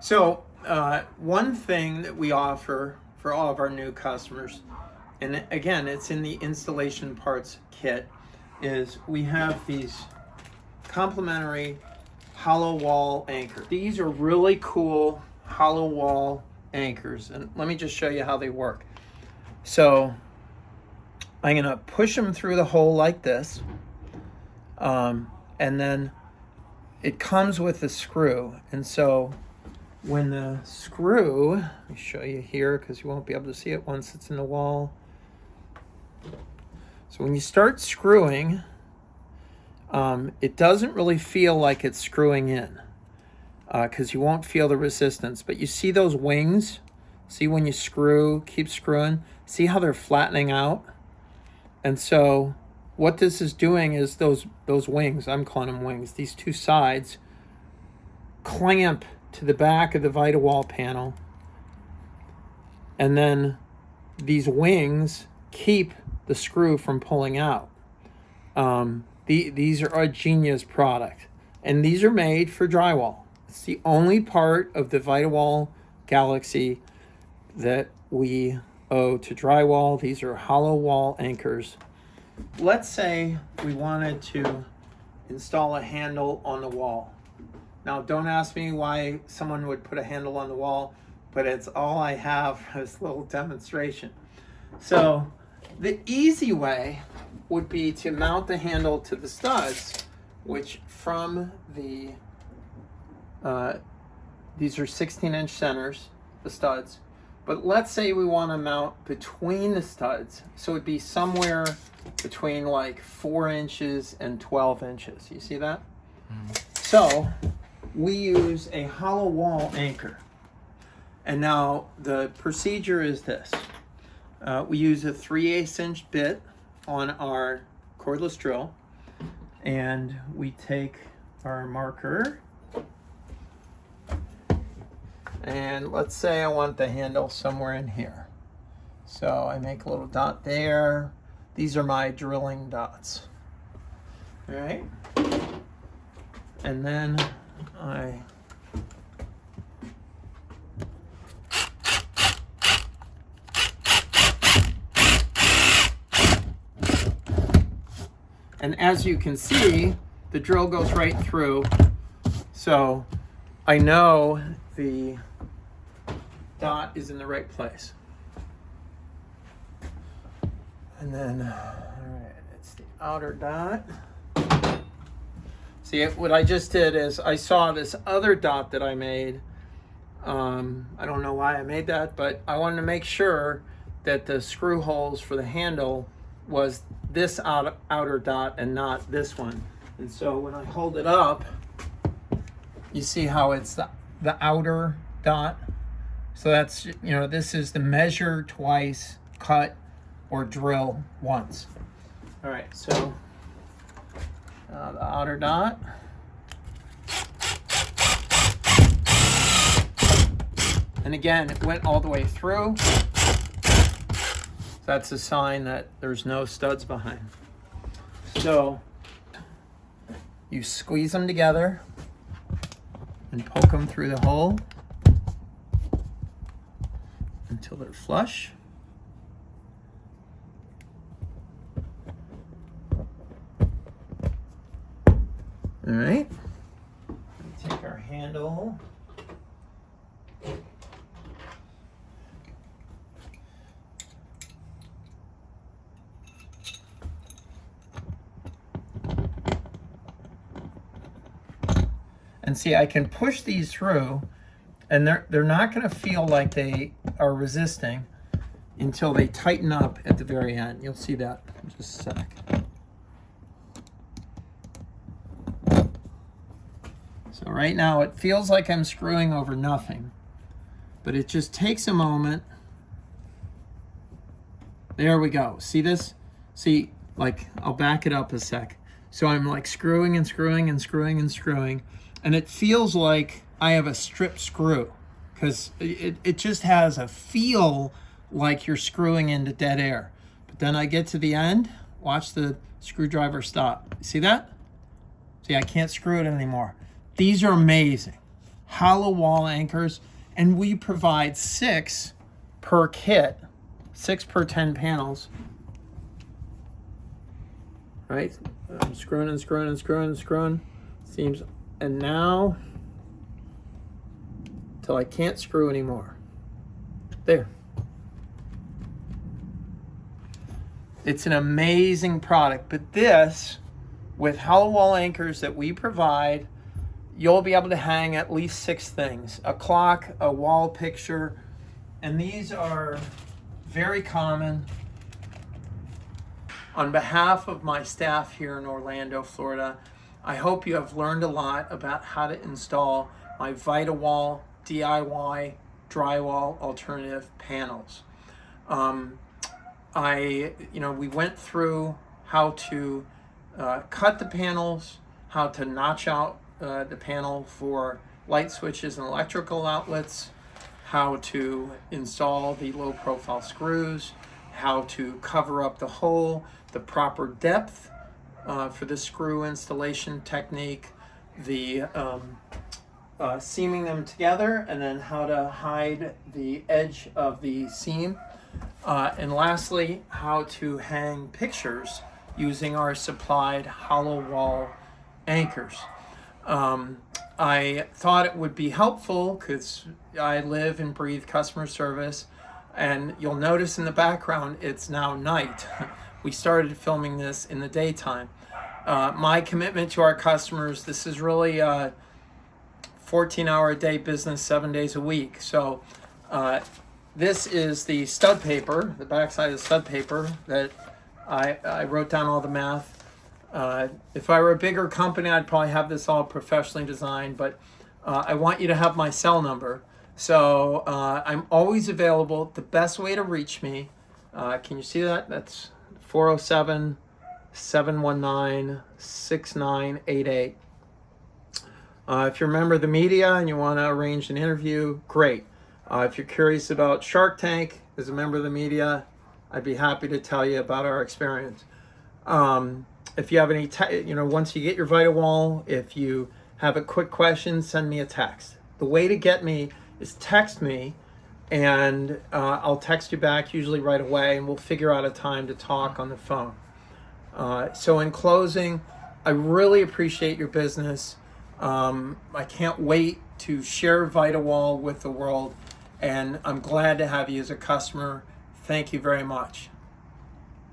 So one thing that we offer for all of our new customers, and again, it's in the installation parts kit, is we have these complimentary hollow wall anchors. These are really cool hollow wall anchors, and let me just show you how they work. So I'm gonna push them through the hole like this, and then it comes with a screw. And so when the screw, let me show you here because you won't be able to see it once it's in the wall. So when you start screwing, it doesn't really feel like it's screwing in because you won't feel the resistance. But you see those wings? See when you screw, keep screwing, see how they're flattening out? And so what this is doing is those wings, I'm calling them wings, these two sides clamp to the back of the ViteWall panel. And then these wings keep the screw from pulling out. These are a genius product. And these are made for drywall. It's the only part of the ViteWall galaxy that we owe to drywall. These are hollow wall anchors. Let's say we wanted to install a handle on the wall. Now, don't ask me why someone would put a handle on the wall, but it's all I have for this little demonstration. So the easy way would be to mount the handle to the studs, which from the, these are 16-inch centers, the studs. But let's say we want to mount between the studs. So it'd be somewhere between like 4 inches and 12 inches. You see that? So we use a hollow wall anchor. And now the procedure is this. We use a 3/8 inch bit on our cordless drill. And we take our marker. And let's say I want the handle somewhere in here. So I make a little dot there. These are my drilling dots. All right. And then and as you can see, the drill goes right through. So I know the dot is in the right place. And then, all right, it's the outer dot. See, what I just did is I saw this other dot that I made. I don't know why I made that, but I wanted to make sure that the screw holes for the handle was this outer dot and not this one. And so when I hold it up, you see how it's the outer dot. So that's, you know, this is the measure twice, cut, or drill once. All right, so the outer dot. And again, it went all the way through. That's a sign that there's no studs behind. So you squeeze them together and poke them through the hole until they're flush. All right, take our handle. And see, I can push these through, and they're not going to feel like they are resisting until they tighten up at the very end. You'll see that in just a sec. So right now it feels like I'm screwing over nothing, but it just takes a moment. There we go. See this? See, like, I'll back it up a sec. So I'm like screwing and screwing and screwing and screwing, and it feels like I have a strip screw because it just has a feel like you're screwing into dead air. But then I get to the end, watch the screwdriver stop. See that? See, I can't screw it anymore. These are amazing. hollow wall anchors, and we provide 6 per kit, 6 per 10 panels. Right? I'm screwing and screwing and screwing and screwing. Seems, and now, till I can't screw anymore. There. It's an amazing product, but this, with hollow wall anchors that we provide, you'll be able to hang at least 6 things: a clock, a wall picture, and these are very common. On behalf of my staff here in Orlando, Florida, I hope you have learned a lot about how to install my ViteWall DIY Drywall Alternative panels. We went through how to cut the panels, how to notch out the panel for light switches and electrical outlets, how to install the low profile screws, how to cover up the hole, the proper depth for the screw installation technique, the seaming them together, and then how to hide the edge of the seam. And lastly, how to hang pictures using our supplied hollow wall anchors. I thought it would be helpful because I live and breathe customer service, and you'll notice in the background it's now night. We started filming this in the daytime. My commitment to our customers, this is really a 14-hour-a-day business, 7 days a week. So this is the stud paper, the backside of the stud paper that I wrote down all the math. If I were a bigger company, I'd probably have this all professionally designed, but I want you to have my cell number. So I'm always available. The best way to reach me, can you see that? That's 407-719-6988. If you're a member of the media and you want to arrange an interview, great. If you're curious about Shark Tank as a member of the media, I'd be happy to tell you about our experience. If you have any, once you get your ViteWall, if you have a quick question, send me a text. The way to get me is text me, and I'll text you back usually right away, and we'll figure out a time to talk on the phone. So in closing, I really appreciate your business. I can't wait to share ViteWall with the world, and I'm glad to have you as a customer. Thank you very much.